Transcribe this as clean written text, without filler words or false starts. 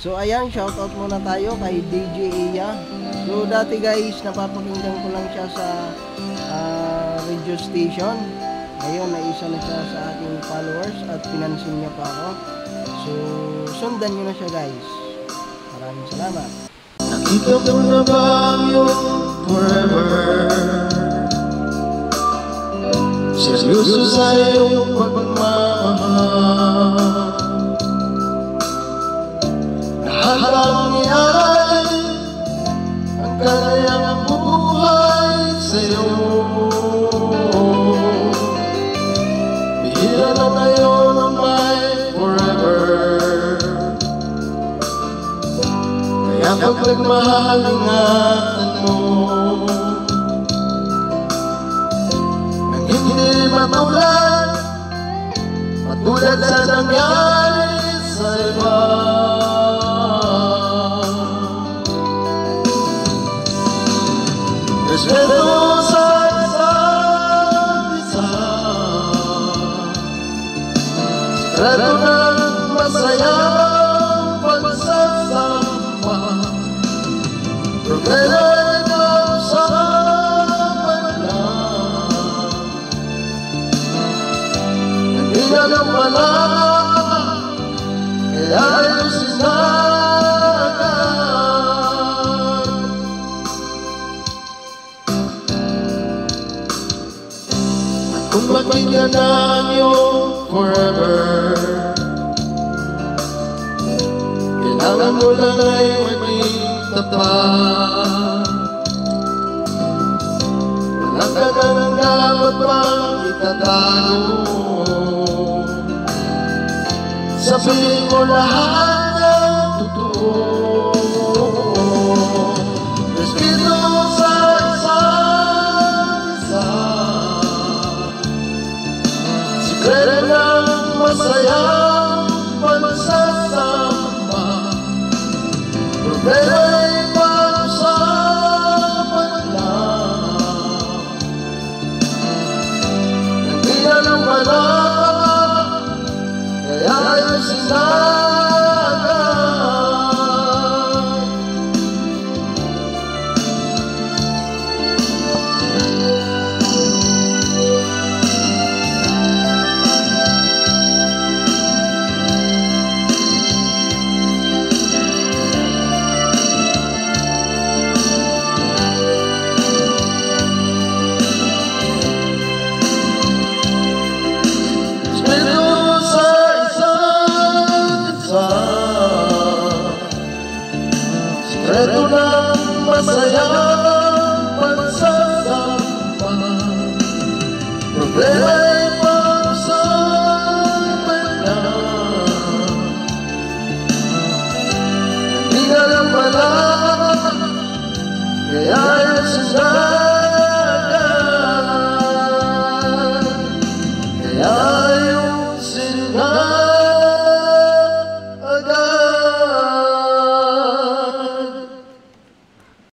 So ayan, shoutout muna tayo kay DJ Iya. So dati guys, napapakinggan ko lang siya sa radio station. Ngayon, naisa na siya sa aking followers at pinansin niya pa ako. So sundan nyo na siya guys. Maraming salamat. Nakita mo na ba yung forever? Seryoso sa iyong pagmamahal. Lahat ang iyay ang kanyang buhay sa'yo. Bihira na ngayon ang may forever. Kaya pag nagmahal, ingatan mo nang hindi matulad sa nangyari sa iba. Respeto sa isa't isa, sikreto ng masayang pagsasama. Problema'y kausapan lang, hindi alam pala, kaya ayusin na agad. At kung magiging ang iyong forever, kailangan mo lang ay maging tapat. Wala ka nang dapat pang itatago. Sabihin mo lahat ng totoo. Respeto sa isa't isa, sikreto ng masayang pagsasama. Problema'y pag-usapan lang, hindi alam pala, kaya ayusin na agad. Sikreto ng masayang pagsasama. Problema'y pag-usapan lang, hindi alam pala, kaya